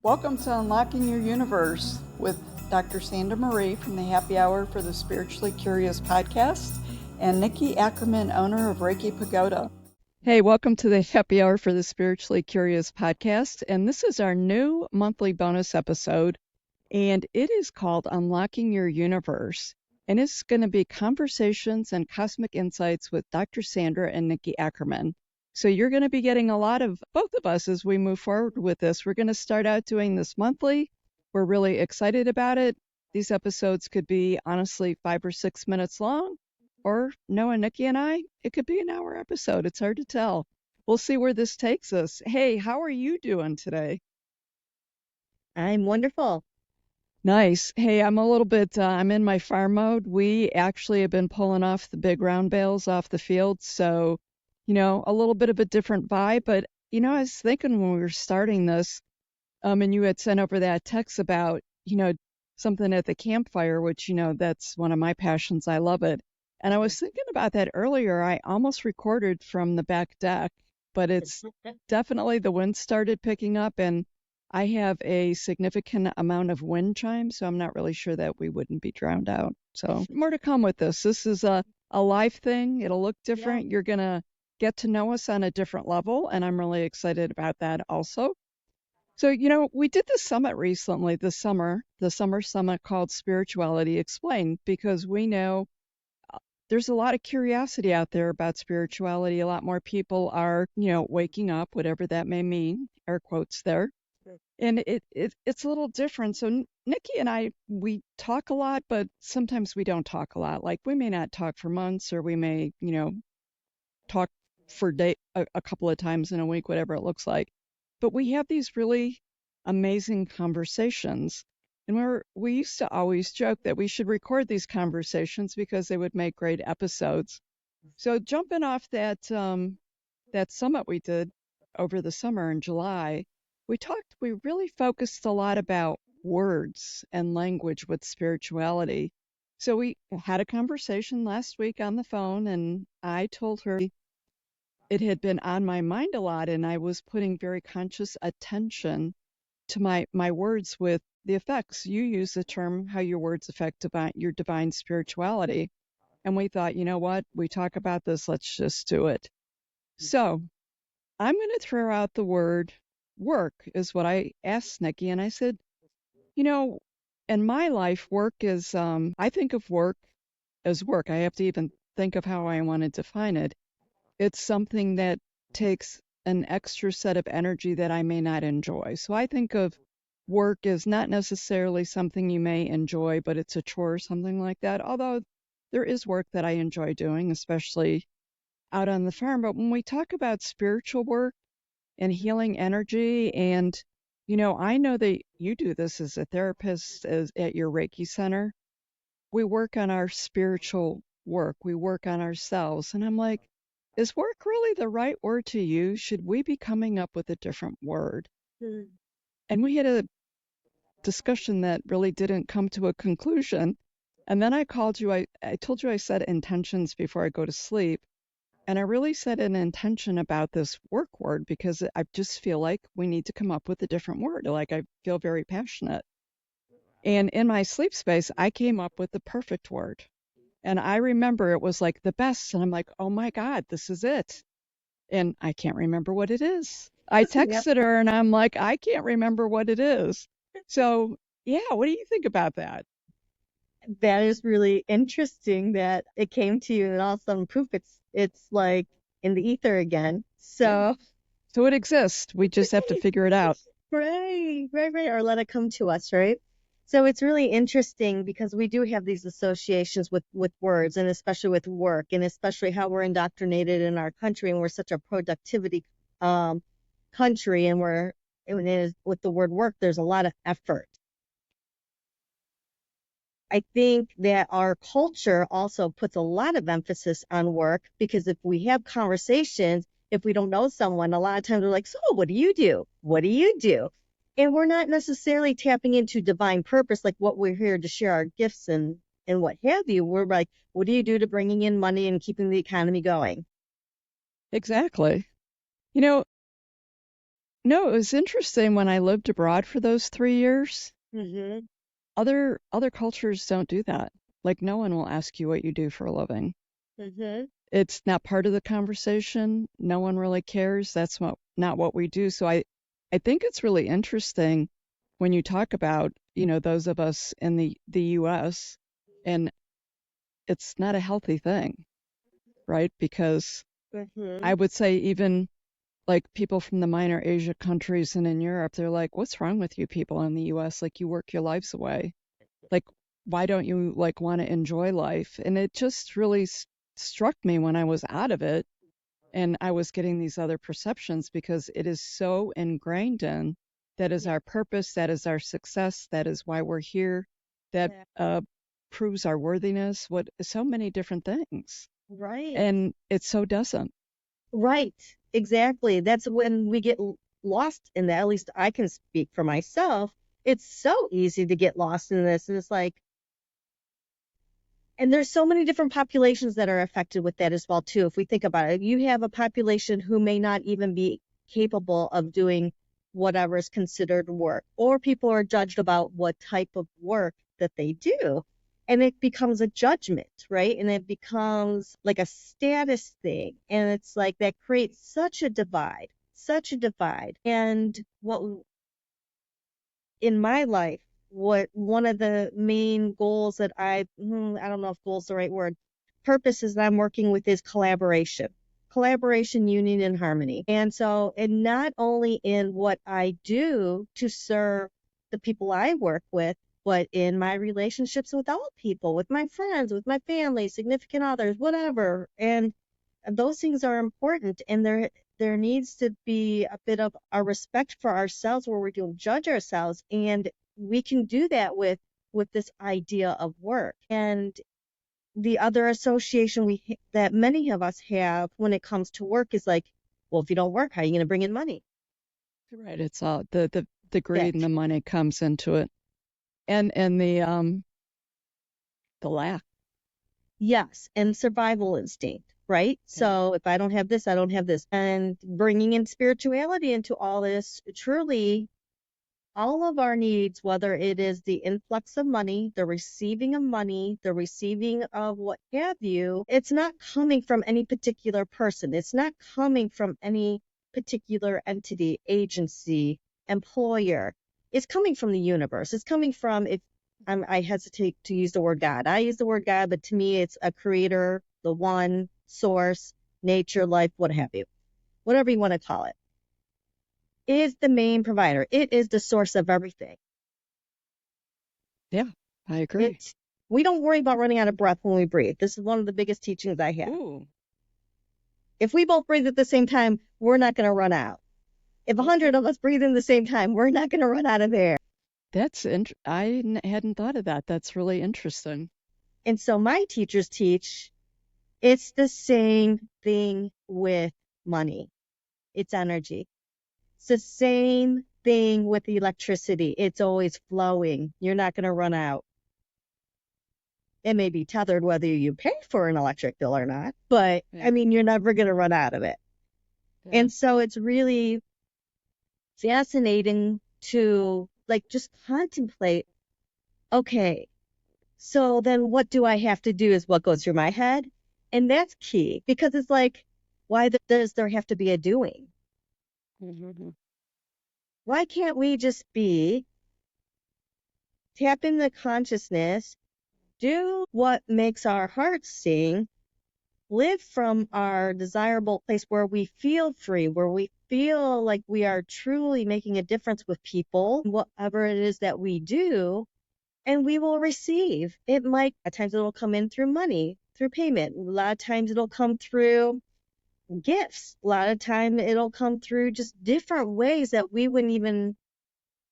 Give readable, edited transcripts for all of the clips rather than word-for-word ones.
Welcome to Unlocking Your Universe with Dr. Sandra Marie from the Happy Hour for the Spiritually Curious podcast and Nikki Ackerman, owner of Reiki Pagoda. Hey, welcome to the Happy Hour for the Spiritually Curious podcast. And this is our new monthly bonus episode, and it is called Unlocking Your Universe. And it's going to be conversations and cosmic insights with Dr. Sandra and Nikki Ackerman. So you're going to be getting a lot of both of us as we move forward with this. We're going to start out doing this monthly. We're really excited about it. These episodes could be honestly 5 or 6 minutes long, or Noah, Nikki and I, it could be an hour episode. It's hard to tell. We'll see where this takes us. Hey, how are you doing today? I'm wonderful. Nice. Hey, I'm a little bit, I'm in my farm mode. We actually have been pulling off the big round bales off the field. So, a little bit of a different vibe. But, I was thinking when we were starting this, and you had sent over that text about, something at the campfire, which, that's one of my passions. I love it. And I was thinking about that earlier. I almost recorded from the back deck, but it's definitely the wind started picking up, and I have a significant amount of wind chime, so I'm not really sure that we wouldn't be drowned out. So more to come with this. This is a live thing. It'll look different. You're going to get to know us on a different level, and I'm really excited about that also. So, we did this summit recently, the summer summit called Spirituality Explained, because we know there's a lot of curiosity out there about spirituality. A lot more people are, waking up, whatever that may mean, air quotes there. And it's a little different. So Nikki and I, we talk a lot, but sometimes we don't talk a lot. Like we may not talk for months, or we may, talk for a couple of times in a week, whatever it looks like. But we have these really amazing conversations. And we used to always joke that we should record these conversations because they would make great episodes. So jumping off that summit we did over the summer in July, we really focused a lot about words and language with spirituality. So we had a conversation last week on the phone, and I told her it had been on my mind a lot, and I was putting very conscious attention to my words with the effects. You use the term how your words affect your divine spirituality. And we thought, you know what? We talk about this, let's just do it. So I'm going to throw out the word work is what I asked Nikki. And I said, in my life, work is, I think of work as work. I have to even think of how I want to define it. It's something that takes an extra set of energy that I may not enjoy. So I think of work as not necessarily something you may enjoy, but it's a chore or something like that. Although there is work that I enjoy doing, especially out on the farm. But when we talk about spiritual work and healing energy, and, I know that you do this as a therapist at your Reiki center. We work on our spiritual work. We work on ourselves. And I'm like, is work really the right word to use? Should we be coming up with a different word? And we had a discussion that really didn't come to a conclusion. And then I called you. I told you I set intentions before I go to sleep. And I really set an intention about this work word because I just feel like we need to come up with a different word. Like I feel very passionate. And in my sleep space, I came up with the perfect word. And I remember it was like the best. And I'm like, oh my God, this is it. And I can't remember what it is. I texted her and I'm like, I can't remember what it is. So, yeah, what do you think about that? That is really interesting that it came to you and all of a sudden poof, it's like in the ether again. So it exists. We just have to figure it out. Right. Or let it come to us, right? So it's really interesting because we do have these associations with words, and especially with work, and especially how we're indoctrinated in our country, and we're such a productivity country, and with the word work, there's a lot of effort. I think that our culture also puts a lot of emphasis on work because if we have conversations, if we don't know someone, a lot of times we're like, so what do you do? What do you do? And we're not necessarily tapping into divine purpose, like what we're here to share our gifts and what have you. We're like, what do you do to bringing in money and keeping the economy going? Exactly. No, it was interesting when I lived abroad for those 3 years. Mm-hmm. Other cultures don't do that. Like no one will ask you what you do for a living. Mm-hmm. It's not part of the conversation. No one really cares. That's not what we do. So I think it's really interesting when you talk about, those of us in the US, and it's not a healthy thing, right? Because Mm-hmm. I would say even like people from the minor Asia countries and in Europe, they're like, what's wrong with you people in the US? Like you work your lives away. Like why don't you like want to enjoy life? And it just really struck me when I was out of it and I was getting these other perceptions because it is so ingrained in that is Yeah. our purpose, that is our success, that is why we're here, that Yeah. proves our worthiness, what so many different things. Right. And it so doesn't. Right. Exactly. That's when we get lost in that. At least I can speak for myself. It's so easy to get lost in this. And it's like, and there's so many different populations that are affected with that as well, too. If we think about it, you have a population who may not even be capable of doing whatever is considered work, or people are judged about what type of work that they do. And it becomes a judgment, right? And it becomes like a status thing. And it's like that creates such a divide, such a divide. And what in my life, what one of the main goals that I don't know if goal is the right word, purposes that I'm working with is collaboration, union, and harmony. And so, and not only in what I do to serve the people I work with, but in my relationships with all people, with my friends, with my family, significant others, whatever. And those things are important, and there needs to be a bit of a respect for ourselves where we don't judge ourselves, and we can do that with this idea of work. And the other association that many of us have when it comes to work is like, well, if you don't work, how are you going to bring in money? Right. It's all the Yeah. greed and the money comes into it. And the lack. Yes, and survival instinct, right? Yeah. So if I don't have this, I don't have this. And bringing in spirituality into all this, truly all of our needs, whether it is the influx of money, the receiving of what have you, it's not coming from any particular person. It's not coming from any particular entity, agency, employer. It's coming from the universe. It's coming from, if I hesitate to use the word God. I use the word God, but to me, it's a creator, the one, source, nature, life, what have you, whatever you want to call it, is the main provider. It is the source of everything. Yeah, I agree. It's we don't worry about running out of breath when we breathe. This is one of the biggest teachings I have. Ooh, If we both breathe at the same time, we're not going to run out. If a hundred okay. of us breathe in the same time, we're not going to run out of air. Hadn't thought of that. That's really interesting. And so my teachers teach it's the same thing with money. It's energy. It's the same thing with electricity. It's always flowing. You're not going to run out. It may be tethered whether you pay for an electric bill or not, but I Yeah. mean, you're never going to run out of it. Yeah. And so it's really fascinating to like just contemplate, okay, so then what do I have to do is what goes through my head. And that's key because it's like, why does there have to be a doing? Mhm. Why can't we just be, tap in the consciousness, do what makes our hearts sing, live from our desirable place where we feel free, where we feel like we are truly making a difference with people, whatever it is that we do, and we will receive. It might, at times it'll come in through money, through payment. A lot of times it'll come through gifts. A lot of time it'll come through just different ways that we wouldn't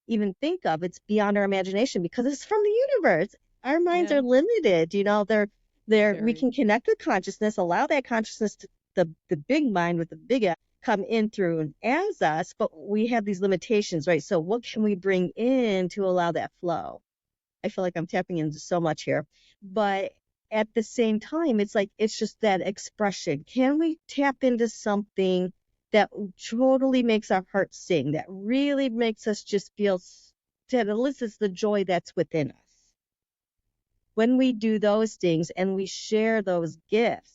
even think of. It's beyond our imagination because it's from the universe. Our minds Yeah. are limited, they're we Very. can connect with consciousness, allow that consciousness to the big mind with the big A come in through and as us, but we have these limitations, right? So what can we bring in to allow that flow? I feel like I'm tapping into so much here. But at the same time, it's like it's just that expression. Can we tap into something that totally makes our hearts sing, that really makes us just feel, that elicits the joy that's within us. When we do those things and we share those gifts,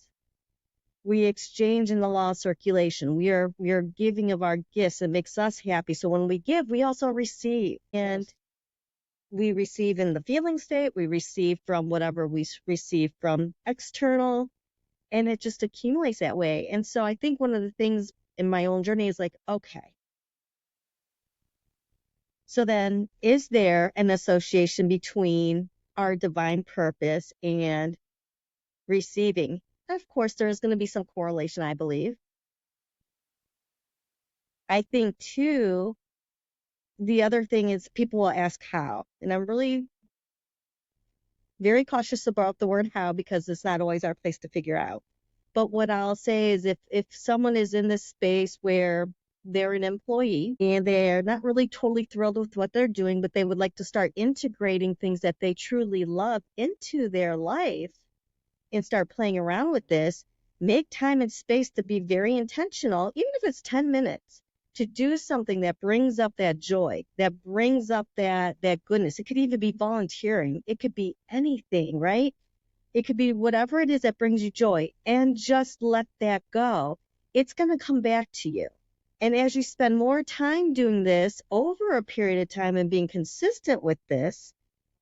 we exchange in the law of circulation. We are giving of our gifts. It makes us happy. So when we give, we also receive. And we receive in the feeling state, we receive from whatever we receive from external, and it just accumulates that way. And so I think one of the things in my own journey is like, okay, so then is there an association between our divine purpose and receiving? Of course, there is going to be some correlation, I believe. I think, too, the other thing is people will ask how. And I'm really very cautious about the word how because it's not always our place to figure out. But what I'll say is if someone is in this space where they're an employee and they're not really totally thrilled with what they're doing, but they would like to start integrating things that they truly love into their life and start playing around with this, make time and space to be very intentional, even if it's 10 minutes, to do something that brings up that joy, that brings up that goodness. It could even be volunteering. It could be anything, right? It could be whatever it is that brings you joy, and just let that go. It's going to come back to you. And as you spend more time doing this over a period of time and being consistent with this,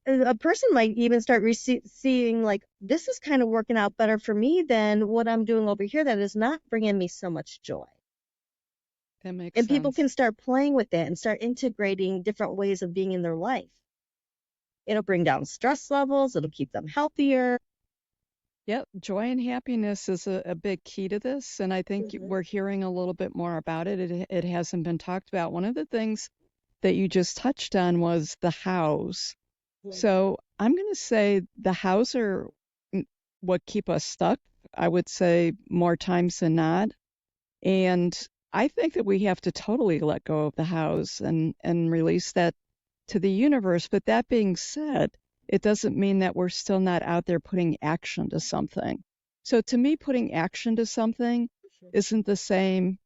a person might even start seeing like, this is kind of working out better for me than what I'm doing over here that is not bringing me so much joy. That makes And people sense. can start playing with that and start integrating different ways of being in their life. It'll bring down stress levels. It'll keep them healthier. Yep, joy and happiness is a big key to this, and I think we're hearing a little bit more about it. It hasn't been talked about. One of the things that you just touched on was the hows. So I'm going to say the hows are what keep us stuck, I would say more times than not. And I think that we have to totally let go of the hows and release that to the universe. But that being said, it doesn't mean that we're still not out there putting action to something. So to me, putting action to something isn't the same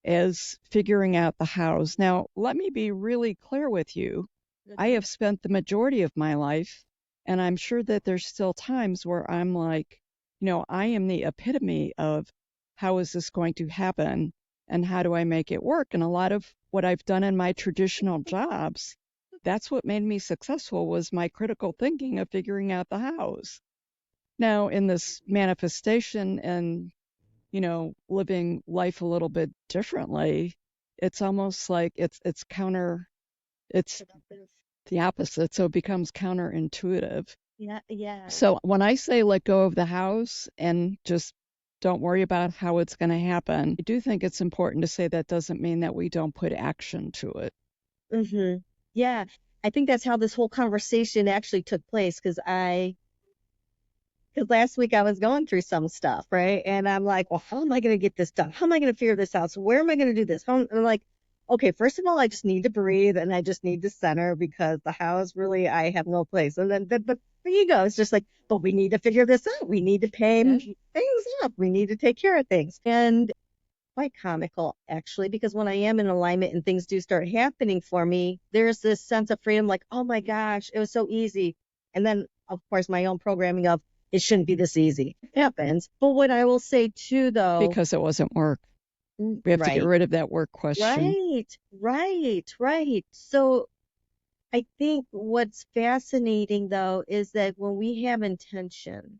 as figuring out the hows. Now, let me be really clear with you. I have spent the majority of my life, and I'm sure that there's still times where I'm like, I am the epitome of how is this going to happen and how do I make it work? And a lot of what I've done in my traditional jobs, that's what made me successful was my critical thinking of figuring out the hows. Now, in this manifestation and, living life a little bit differently, it's almost like it's the opposite, so it becomes counterintuitive. Yeah. So when I say let go of the house and just don't worry about how it's going to happen, I do think it's important to say that doesn't mean that we don't put action to it. Yeah. I think that's how this whole conversation actually took place because last week I was going through some stuff, right? And I'm like, well, how am I going to get this done? How am I going to figure this out? So where am I going to do this? And I'm like, okay, first of all, I just need to breathe and I just need to center because the house really, I have no place. And then the ego is just like, but we need to figure this out. We need to pay things up. We need to take care of things. And quite comical, actually, because when I am in alignment and things do start happening for me, there's this sense of freedom like, oh my gosh, it was so easy. And then, of course, my own programming of it shouldn't be this easy. It happens. But what I will say too, though, Because it wasn't work. We have to get rid of that work question. Right. So I think what's fascinating, though, is that when we have intention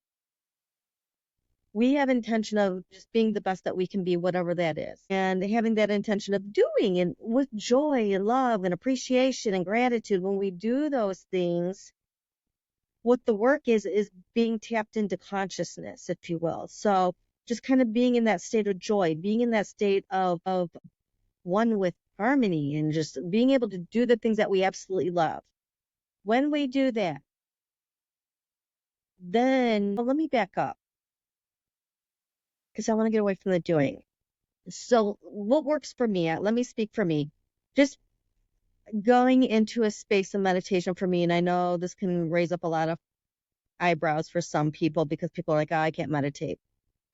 of just being the best that we can be, whatever that is, and having that intention of doing and with joy and love and appreciation and gratitude. When we do those things, what the work is being tapped into consciousness, if you will. So just kind of being in that state of joy, being in that state of one with harmony, and just being able to do the things that we absolutely love. When we do that, then let me back up because I want to get away from the doing. So what works for me, let me speak for me, just going into a space of meditation for me. And I know this can raise up a lot of eyebrows for some people because people are like, oh, I can't meditate.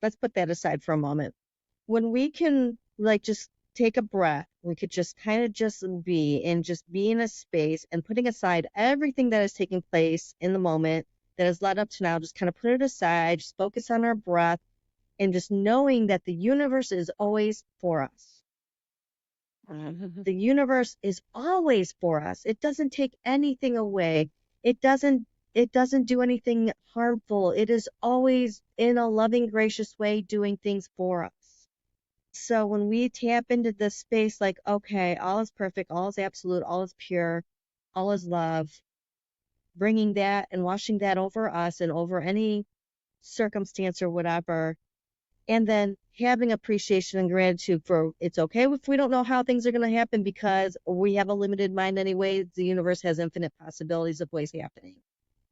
Let's put that aside for a moment. When we can like just take a breath. We could just kind of just be in a space and putting aside everything that is taking place in the moment that has led up to now, just kind of put it aside, just focus on our breath and just knowing that the universe is always for us. The universe is always for us. It doesn't take anything away. It doesn't do anything harmful. It is always in a loving, gracious way doing things for us. So when we tap into this space, like, okay, all is perfect, all is absolute, all is pure, all is love, bringing that and washing that over us and over any circumstance or whatever, and then having appreciation and gratitude for it's okay if we don't know how things are going to happen because we have a limited mind anyway. The universe has infinite possibilities of ways happening.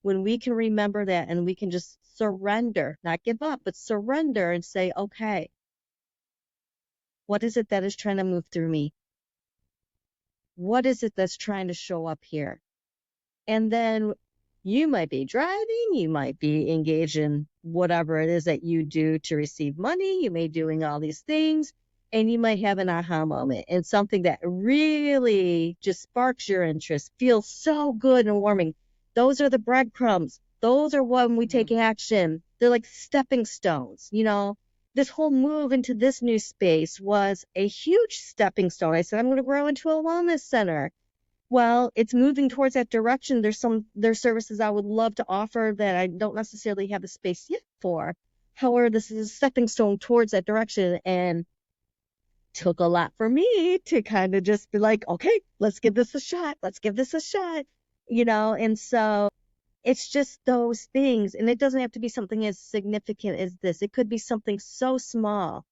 When we can remember that and we can just surrender, not give up, but surrender and say, okay, what is it that is trying to move through me? What is it that's trying to show up here? And then you might be driving, you might be engaged in whatever it is that you do to receive money, you may be doing all these things, and you might have an aha moment and something that really just sparks your interest, feels so good and warming. Those are the breadcrumbs. Those are when we take action. They're like stepping stones, This whole move into this new space was a huge stepping stone. I said, I'm going to grow into a wellness center. Well, it's moving towards that direction. There's services I would love to offer that I don't necessarily have the space yet for. However, this is a stepping stone towards that direction and took a lot for me to kind of just be like, okay, let's give this a shot. Let's give this a shot, and so it's just those things. And it doesn't have to be something as significant as this. It could be something so small.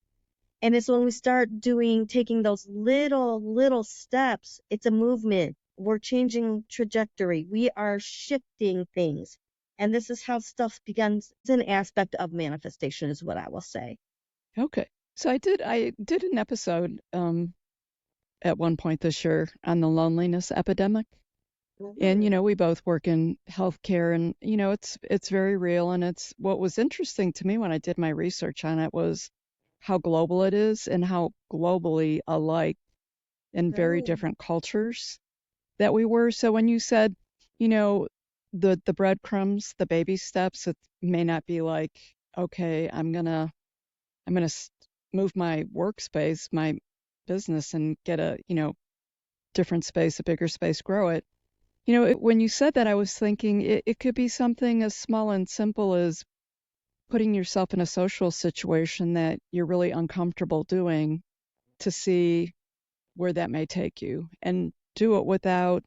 And it's when we start taking those little steps, it's a movement. We're changing trajectory. We are shifting things. And this is how stuff begins. It's an aspect of manifestation is what I will say. Okay. So I did an episode at one point this year on the loneliness epidemic. And we both work in healthcare and it's very real, and it's what was interesting to me when I did my research on it was how global it is and how globally alike in very different cultures that we were. So when you said, the breadcrumbs, the baby steps, it may not be like, okay, I'm gonna move my workspace, my business, and get a different space, a bigger space, grow it. When you said that, I was thinking it could be something as small and simple as putting yourself in a social situation that you're really uncomfortable doing to see where that may take you and do it without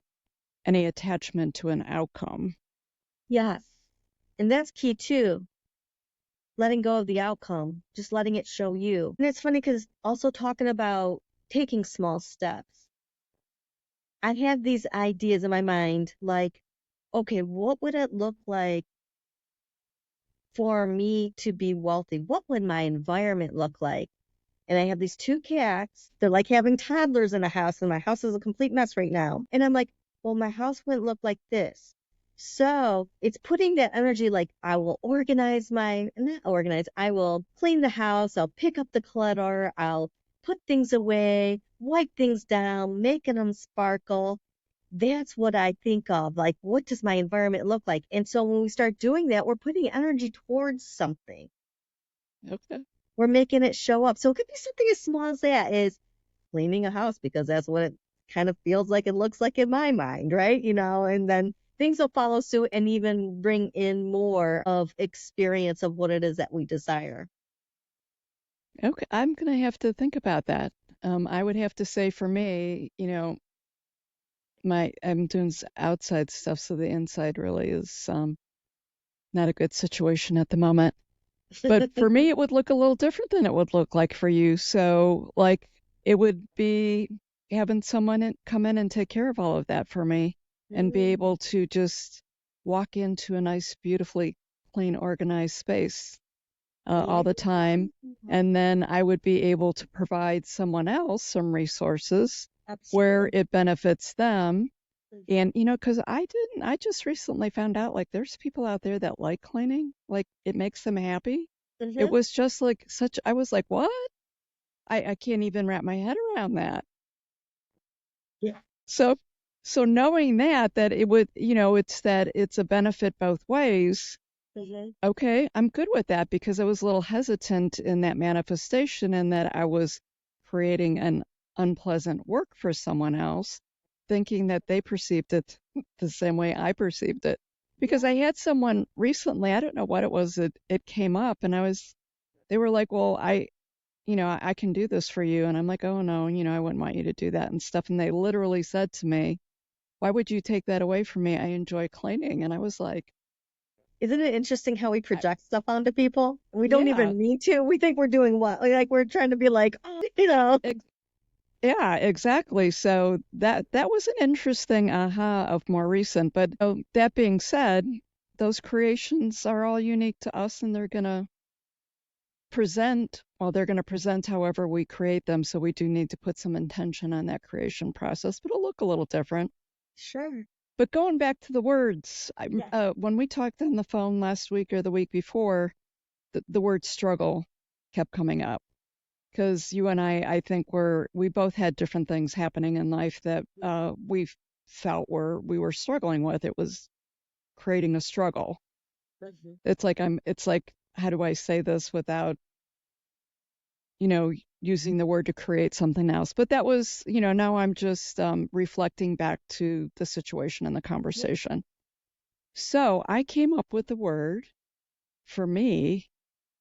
any attachment to an outcome. Yes. And that's key too. Letting go of the outcome, just letting it show you. And it's funny because also talking about taking small steps. I have these ideas in my mind like, okay, what would it look like for me to be wealthy? What would my environment look like? And I have these 2 cats. They're like having toddlers in a house, and my house is a complete mess right now. And I'm like, well, my house wouldn't look like this. So it's putting that energy like I will I will clean the house, I'll pick up the clutter, I'll put things away, wipe things down, making them sparkle. That's what I think of. Like, what does my environment look like? And so when we start doing that, we're putting energy towards something. Okay. We're making it show up. So it could be something as small as that is cleaning a house because that's what it kind of feels like it looks like in my mind, right? And then things will follow suit and even bring in more of experience of what it is that we desire. Okay. I'm going to have to think about that. I would have to say for me, I'm doing outside stuff, so the inside really is not a good situation at the moment. But for me, it would look a little different than it would look like for you. So, like, it would be having someone come in and take care of all of that for me and be able to just walk into a nice, beautifully clean, organized space all the time. And then I would be able to provide someone else some resources where it benefits them. And, because I just recently found out, like, there's people out there that like cleaning, like, it makes them happy. It was just like I was like, what? I can't even wrap my head around that. Yeah. So knowing that it would, it's a benefit both ways. Mm-hmm. Okay, I'm good with that because I was a little hesitant in that manifestation and that I was creating an unpleasant work for someone else, thinking that they perceived it the same way I perceived it. Because I had someone recently, I don't know what it was, it came up and they were like, well, I can do this for you. And I'm like, oh no, I wouldn't want you to do that and stuff. And they literally said to me, why would you take that away from me? I enjoy cleaning. And I was like, Isn't it interesting how we project stuff onto people? We don't yeah, even need to. We think we're doing what? Like we're trying to be like, oh. yeah, exactly. So that was an interesting aha of more recent. But that being said, those creations are all unique to us, and they're gonna present however we create them. So we do need to put some intention on that creation process, but it'll look a little different. Sure. But going back to the words, Yeah. when we talked on the phone last week or the week before, the word struggle kept coming up. Because you and I think we both had different things happening in life that we felt we were struggling with. It was creating a struggle. Mm-hmm. It's like, how do I say this without, using the word to create something else? But that was, now I'm just reflecting back to the situation and the conversation. So I came up with the word for me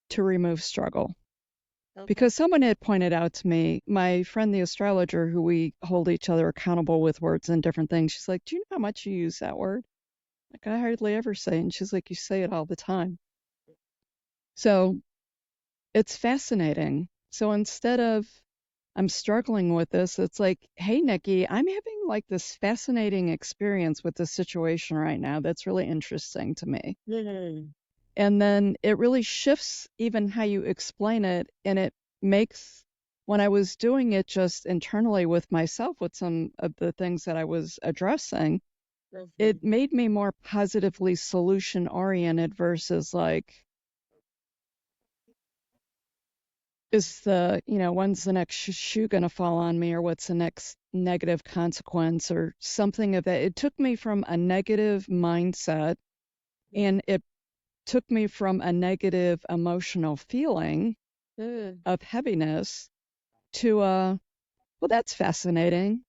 to remove struggle. Okay. Because someone had pointed out to me, my friend, the astrologer, who we hold each other accountable with words and different things, she's like, do you know how much you use that word? Like, I hardly ever say. And she's like, you say it all the time. So it's fascinating. So instead of I'm struggling with this, it's like, hey, Nikki, I'm having like this fascinating experience with this situation right now that's really interesting to me. Mm-hmm. And then it really shifts even how you explain it. And it makes, when I was doing it just internally with myself, with some of the things that I was addressing, it made me more positively solution oriented versus like, when's the next shoe going to fall on me or what's the next negative consequence or something of that. It took me from a negative mindset and it took me from a negative emotional feeling of heaviness to well, that's fascinating.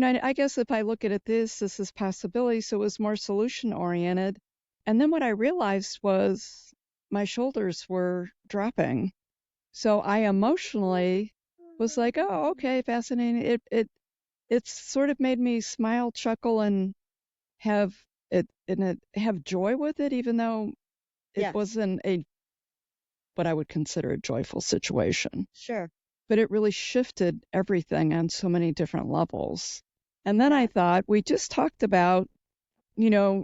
I guess if I look at it this is possibility, so it was more solution oriented. And then what I realized was my shoulders were dropping. So I emotionally was like, oh, okay, fascinating. It's sort of made me smile, chuckle, and have have joy with it, even though it Yes. wasn't what I would consider a joyful situation. Sure. But it really shifted everything on so many different levels. And then I thought, we just talked about, you know,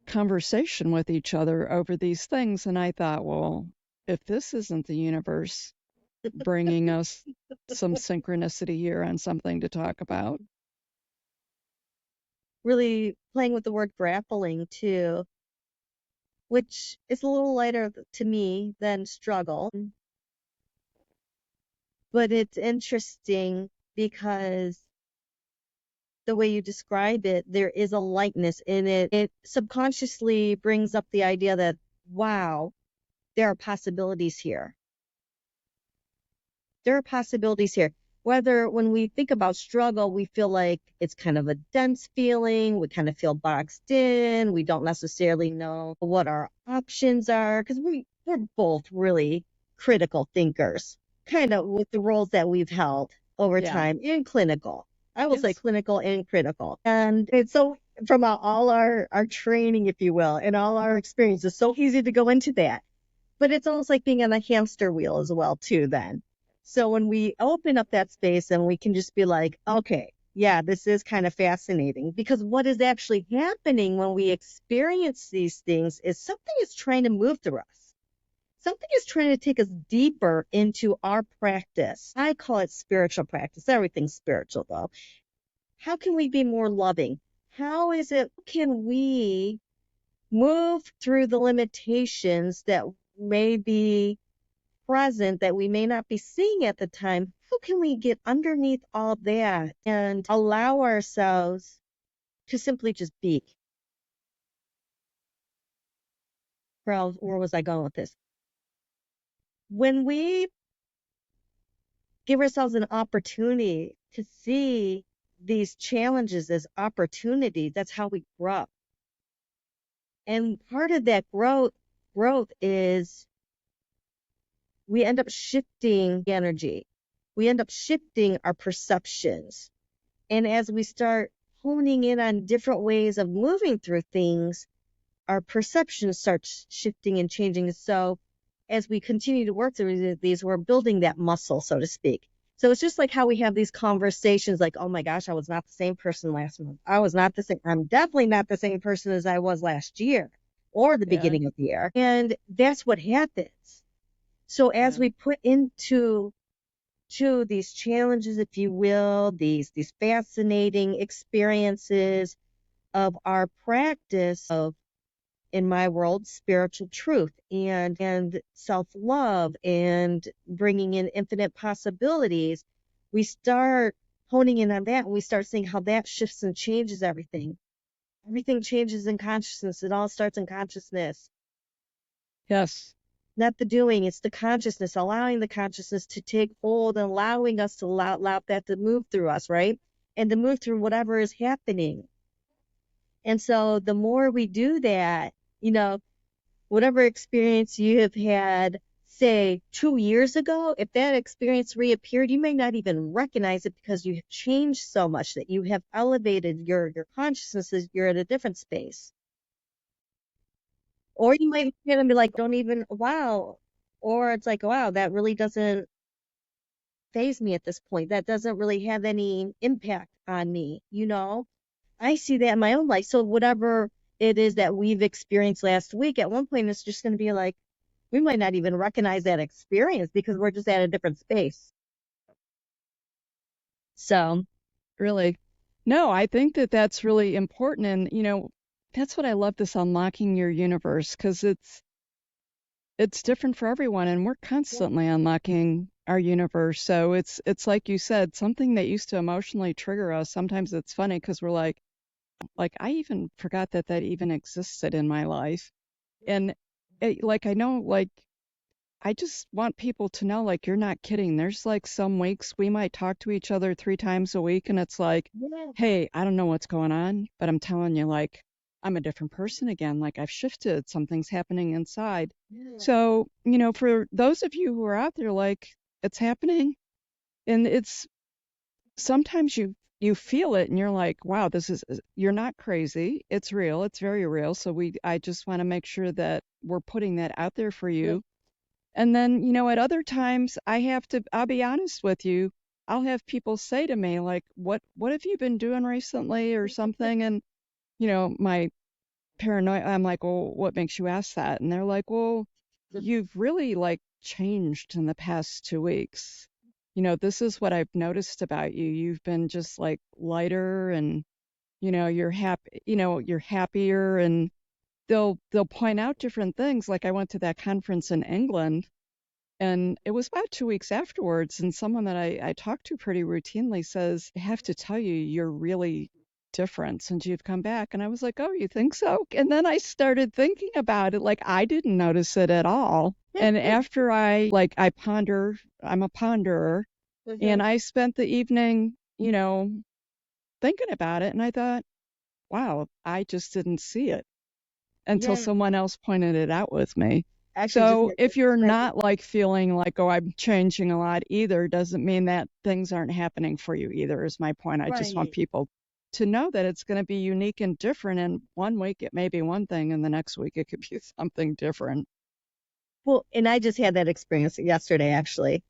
conversation with each other over these things. And I thought, well, if this isn't the universe bringing us some synchronicity here and something to talk about. Really playing with the word grappling too, which is a little lighter to me than struggle. But it's interesting because the way you describe it, there is a lightness in it. It subconsciously brings up the idea that, wow, there are possibilities here. There are possibilities here. Whether when we think about struggle, we feel like it's kind of a dense feeling, we kind of feel boxed in, we don't necessarily know what our options are, because we're both really critical thinkers, kind of with the roles that we've held over Yeah. time in clinical. I will say Yes. clinical and critical. And it's so from all our training, if you will, and all our experience, it's so easy to go into that. But it's almost like being on a hamster wheel as well, too, then. So when we open up that space and we can just be like, okay, yeah, this is kind of fascinating, because what is actually happening when we experience these things is something is trying to move through us. Something is trying to take us deeper into our practice. I call it spiritual practice. Everything's spiritual, though. How can we be more loving? Can we move through the limitations that may be present that we may not be seeing at the time how can we get underneath all that and allow ourselves to simply just be? Where was I going with this? When we give ourselves an opportunity to see these challenges as opportunities, that's how we grow. And part of that growth is we end up shifting energy. We end up shifting our perceptions. And as we start honing in on different ways of moving through things, our perception starts shifting and changing. So as we continue to work through these, we're building that muscle, so to speak. So it's just like how we have these conversations like, oh my gosh, I was not the same person last month. I was not the same. I'm definitely not the same person as I was last year or the beginning of the year. And that's what happens. So as we put into these challenges, if you will, these fascinating experiences of our practice of, in my world, spiritual truth and self-love and bringing in infinite possibilities, we start honing in on that and we start seeing how that shifts and changes everything. Everything changes in consciousness. It all starts in consciousness. Yes. Not the doing, it's the consciousness, allowing the consciousness to take hold and allowing us to allow that to move through us, right? And to move through whatever is happening. And so the more we do that, whatever experience you have had, say 2 years ago, if that experience reappeared, you may not even recognize it because you have changed so much that you have elevated your consciousness, you're at a different space. Or you might look at it and be like, don't even, wow. Or it's like, wow, that really doesn't faze me at this point. That doesn't really have any impact on me, I see that in my own life. So whatever it is that we've experienced last week, at one point it's just going to be like, we might not even recognize that experience because we're just at a different space. So, Really. No, I think that that's really important. And, that's what I love, this unlocking your universe, because it's different for everyone and we're constantly unlocking our universe. So it's like you said, something that used to emotionally trigger us. Sometimes it's funny because we're like I even forgot that even existed in my life. And I know, I just want people to know, you're not kidding. There's some weeks we might talk to each other 3 times a week, and it's like, yeah, hey, I don't know what's going on, but I'm telling you, I'm a different person again. I've shifted. Something's happening inside. yeah, So, for those of you who are out there, it's happening, and it's sometimes you feel it and you're like, wow, you're not crazy. It's real. It's very real. So I just want to make sure that we're putting that out there for yeah, you. And then, at other times I'll be honest with you. I'll have people say to me, what have you been doing recently or something? And, my paranoia, I'm like, well, what makes you ask that? And they're like, well, you've really changed in the past 2 weeks. This is what I've noticed about you. You've been just lighter and, you're happy, you're happier, and they'll point out different things. Like I went to that conference in England, and it was about 2 weeks afterwards, and someone that I talked to pretty routinely says, I have to tell you, you're really different since you've come back. And I was like, oh, you think so? And then I started thinking about it, I didn't notice it at all. And after I ponder, I'm a ponderer, and I spent the evening, thinking about it, and I thought, wow, I just didn't see it until yeah. someone else pointed it out with me. Actually, just So if you're not feeling oh, I'm changing a lot either, doesn't mean that things aren't happening for you either, is my point. I just want right. people to know that it's going to be unique and different. And one week it may be one thing, and the next week it could be something different. Well, and I just had that experience yesterday, actually.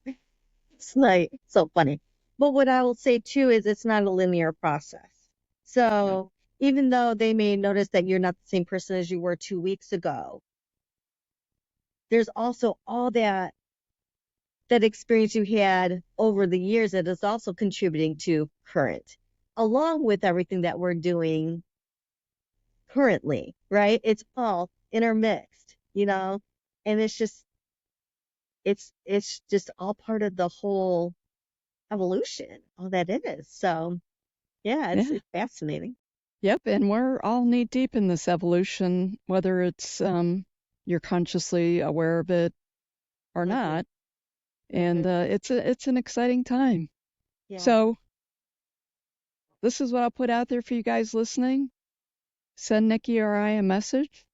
It's like so funny. But what I will say too is it's not a linear process. Yeah. So even though they may notice that you're not the same person as you were 2 weeks ago, there's also all that experience you had over the years that is also contributing to current, along with everything that we're doing currently, right? It's all intermixed, and it's just all part of the whole evolution, all that is. So yeah, Yeah. it's fascinating. Yep. And we're all knee deep in this evolution, whether it's you're consciously aware of it or Hmm. not. And it's an exciting time. Yeah. So this is what I'll put out there for you guys listening. Send Nikki or I a message.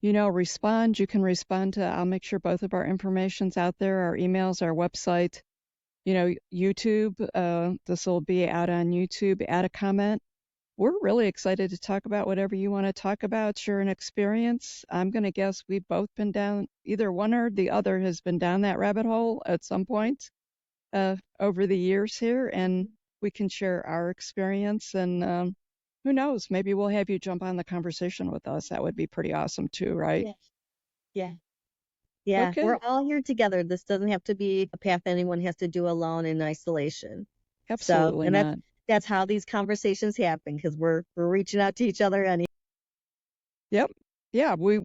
Respond. You can respond to, I'll make sure both of our information's out there, our emails, our website, YouTube. This will be out on YouTube. Add a comment. We're really excited to talk about whatever you want to talk about. Share an experience. I'm going to guess we've both been down, either one or the other has been down that rabbit hole at some point over the years here, and we can share our experience. And who knows, maybe we'll have you jump on the conversation with us. That would be pretty awesome too, right? Yeah. Yeah. Yeah. We're Okay, all here together. This doesn't have to be a path anyone has to do alone in isolation. So, absolutely and not. that's how these conversations happen because we're reaching out to each other and Yep. Yeah, we're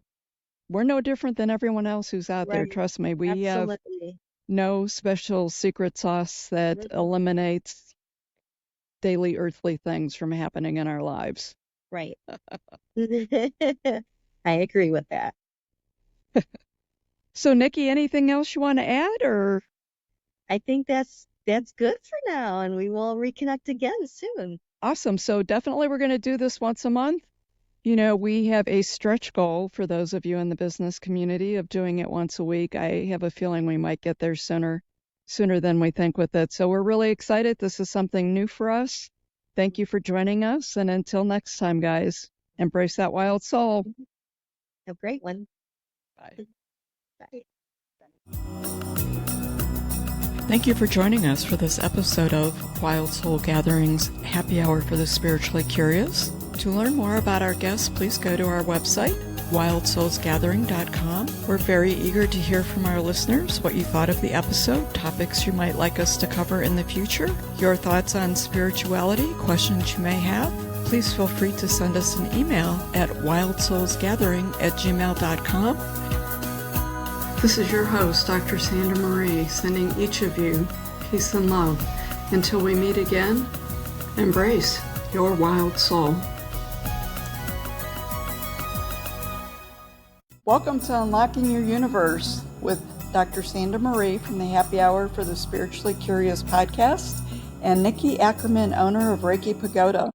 no different than everyone else who's out there. right. Trust me, we have Absolutely. no special secret sauce that Mhm. eliminates daily earthly things from happening in our lives. Right. I agree with that. So, Nikki, anything else you want to add or? I think that's good for now, and we will reconnect again soon. Awesome. So, definitely we're going to do this once a month. We have a stretch goal for those of you in the business community of doing it once a week. I have a feeling we might get there sooner than we think with it. So, we're really excited. This is something new for us. Thank you for joining us. And until next time, guys, embrace that wild soul. A great one. Bye. Bye. Thank you for joining us for this episode of Wild Soul Gatherings Happy Hour for the Spiritually Curious. To learn more about our guests, please go to our website, wildsoulsgathering.com. We're very eager to hear from our listeners what you thought of the episode, topics you might like us to cover in the future, your thoughts on spirituality, questions you may have. Please feel free to send us an email at wildsoulsgathering@gmail.com. This is your host, Dr. Sandra Marie, sending each of you peace and love. Until we meet again, embrace your wild soul. Welcome to Unlocking Your Universe with Dr. Sandra Marie from the Happy Hour for the Spiritually Curious podcast and Nikki Ackerman, owner of Reiki Pagoda.